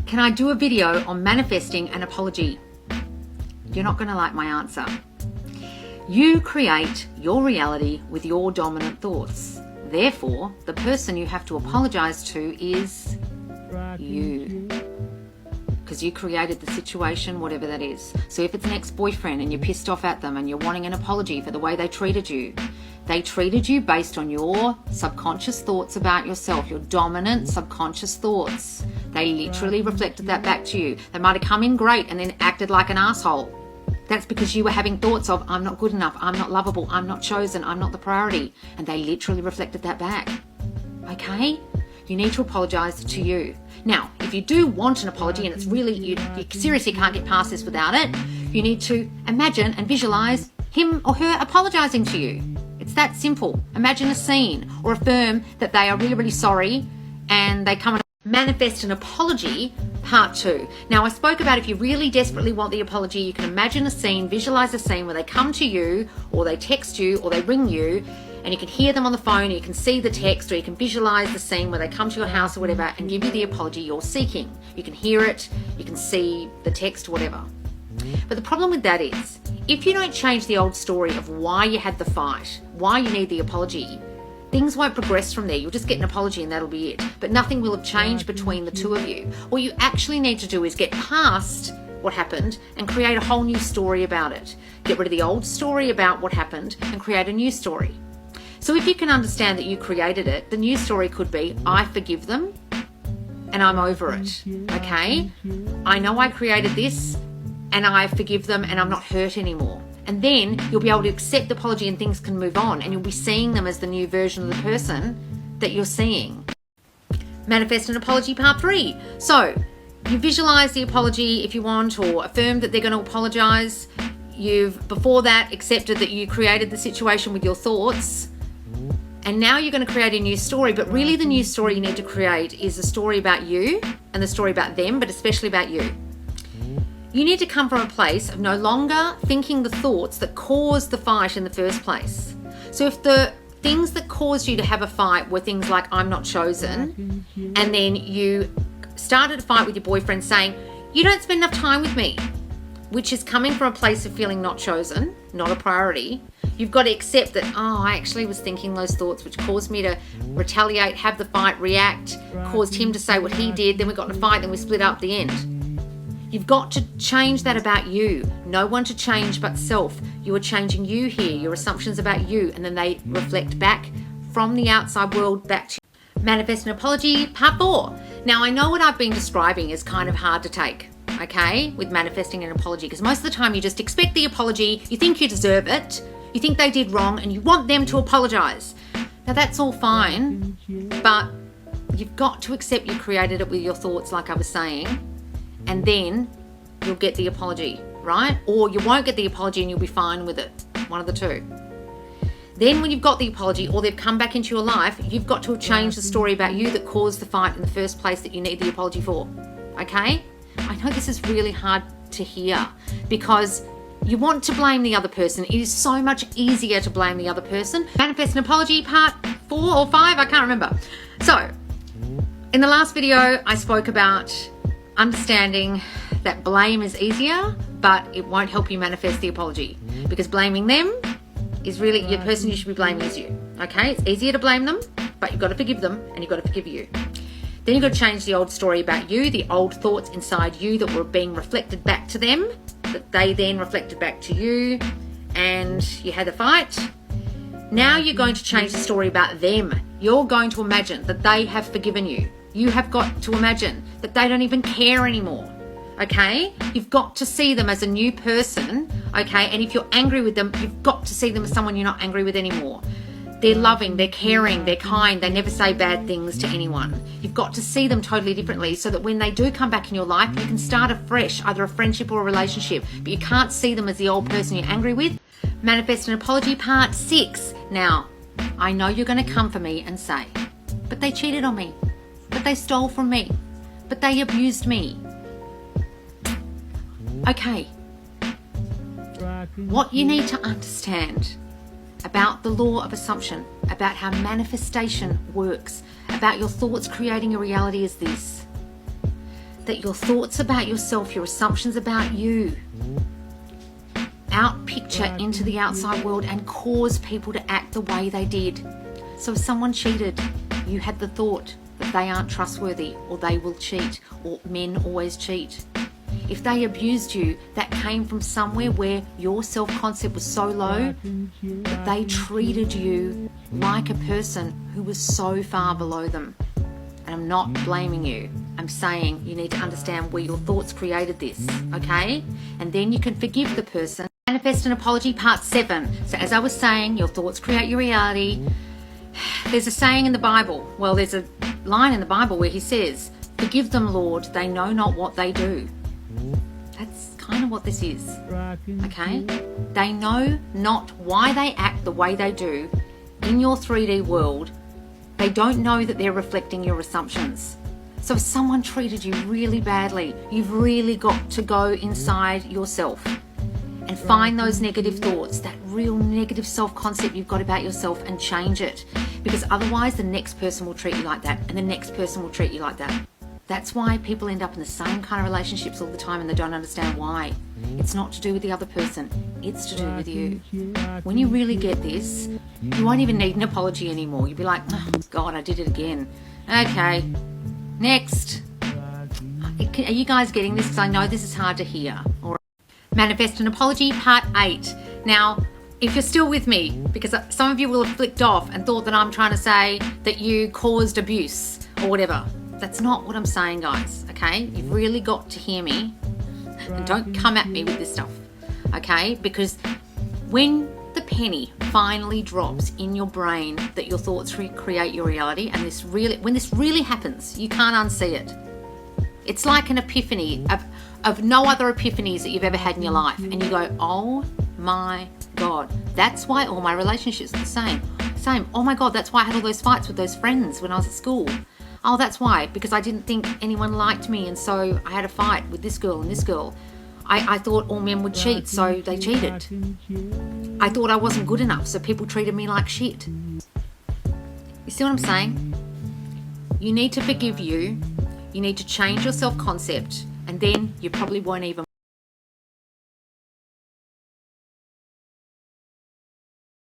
Can I do a video on manifesting an apology? You're not going to like my answer. You create your reality with your dominant thoughts. Therefore, the person you have to apologize to is you. Because you created the situation, whatever that is. So if it's an ex-boyfriend and you're pissed off at them and you're wanting an apology for the way they treated you based on your subconscious thoughts about yourself, your dominant subconscious thoughts. They literally reflected that back to you. They might have come in great and then acted like an asshole. That's because you were having thoughts of, I'm not good enough, I'm not lovable, I'm not chosen, I'm not the priority. And they literally reflected that back. Okay? You need to apologize to you. Now, if you do want an apology and it's really, you seriously can't get past this without it, you need to imagine and visualize him or her apologizing to you. It's that simple. Imagine a scene or affirm that they are really, really sorry and they come and manifest an apology, part 2. Now, I spoke about if you really desperately want the apology, you can imagine a scene, visualize a scene where they come to you or they text you or they ring you and you can hear them on the phone, or you can see the text, or you can visualize the scene where they come to your house or whatever and give you the apology you're seeking. You can hear it, you can see the text, whatever. But the problem with that is, if you don't change the old story of why you had the fight, why you need the apology, things won't progress from there. You'll just get an apology and that'll be it. But nothing will have changed between the two of you. What you actually need to do is get past what happened and create a whole new story about it. Get rid of the old story about what happened and create a new story. So if you can understand that you created it, the new story could be, I forgive them and I'm over it, okay? I know I created this and I forgive them and I'm not hurt anymore. And then you'll be able to accept the apology and things can move on and you'll be seeing them as the new version of the person that you're seeing. Manifest an apology, part 3. So you visualize the apology if you want, or affirm that they're going to apologize. You've, before that, accepted that you created the situation with your thoughts. And now you're going to create a new story, but really the new story you need to create is a story about you and the story about them, but especially about you. You need to come from a place of no longer thinking the thoughts that caused the fight in the first place. So if the things that caused you to have a fight were things like, I'm not chosen, and then you started a fight with your boyfriend saying, you don't spend enough time with me, which is coming from a place of feeling not chosen, not a priority, you've got to accept that, oh, I actually was thinking those thoughts which caused me to retaliate, have the fight, react, caused him to say what he did, then we got in a fight, then we split up at the end. You've got to change that about you. No one to change but self. You are changing you here, your assumptions about you, and then they reflect back from the outside world back to you. Manifest an apology, part 4. Now, I know what I've been describing is kind of hard to take, okay, with manifesting an apology, because most of the time you just expect the apology, you think you deserve it, you think they did wrong, and you want them to apologize. Now, that's all fine, but you've got to accept you created it with your thoughts, like I was saying, and then you'll get the apology, right? Or you won't get the apology and you'll be fine with it. One of the two. Then when you've got the apology or they've come back into your life, you've got to have changed the story about you that caused the fight in the first place that you need the apology for, okay? I know this is really hard to hear because you want to blame the other person. It is so much easier to blame the other person. Manifest an apology, part 4 or 5, I can't remember. So, in the last video, I spoke about understanding that blame is easier, but it won't help you manifest the apology because blaming them is really, the person you should be blaming is you, okay? It's easier to blame them, but you've got to forgive them and you've got to forgive you. Then you've got to change the old story about you, the old thoughts inside you that were being reflected back to them, that they then reflected back to you, and you had a fight. Now you're going to change the story about them. You're going to imagine that they have forgiven you. You have got to imagine that they don't even care anymore, okay? You've got to see them as a new person, okay? And if you're angry with them, you've got to see them as someone you're not angry with anymore. They're loving, they're caring, they're kind, they never say bad things to anyone. You've got to see them totally differently so that when they do come back in your life, you can start afresh, either a friendship or a relationship, but you can't see them as the old person you're angry with. Manifest an apology, part 6. Now, I know you're going to come for me and say, but they cheated on me, but they stole from me, but they abused me. Okay, what you need to understand about the law of assumption, about how manifestation works, about your thoughts creating a reality is this. that your thoughts about yourself, your assumptions about you, outpicture into the outside world and cause people to act the way they did. So if someone cheated, you had the thought that they aren't trustworthy, or they will cheat, or men always cheat. If they abused you, that came from somewhere where your self-concept was so low that they treated you like a person who was so far below them. And I'm not blaming you. I'm saying you need to understand where your thoughts created this, okay? And then you can forgive the person. Manifest an apology, part 7. So as I was saying, your thoughts create your reality. There's a saying in the Bible. Well, there's a line in the Bible where he says, "Forgive them, Lord, they know not what they do." That's kind of what this is, okay? They know not why they act the way they do in your 3D world. They don't know that they're reflecting your assumptions. So if someone treated you really badly, you've really got to go inside yourself and find those negative thoughts, that real negative self-concept you've got about yourself, and change it. Because otherwise the next person will treat you like that, and the next person will treat you like that. That's why people end up in the same kind of relationships all the time, and they don't understand why. It's not to do with the other person, it's to do with you. When you really get this, you won't even need an apology anymore. You'll be like, "Oh God, I did it again. Okay, next." Are you guys getting this? Because I know this is hard to hear. All right. Manifest an apology, part 8. Now, if you're still with me, because some of you will have flicked off and thought that I'm trying to say that you caused abuse or whatever. That's not what I'm saying, guys, okay? You've really got to hear me, and don't come at me with this stuff, okay? Because when the penny finally drops in your brain that your thoughts create your reality, and when this really happens, you can't unsee it. It's like an epiphany of no other epiphanies that you've ever had in your life, and you go, "Oh my God, that's why all my relationships are the same. Oh my God, that's why I had all those fights with those friends when I was at school. Oh, that's why, because I didn't think anyone liked me, and so I had a fight with this girl and this girl. I thought all men would cheat, so they cheated. I thought I wasn't good enough, so people treated me like shit." You see what I'm saying? You need to forgive you. You need to change your self-concept, and then you probably won't even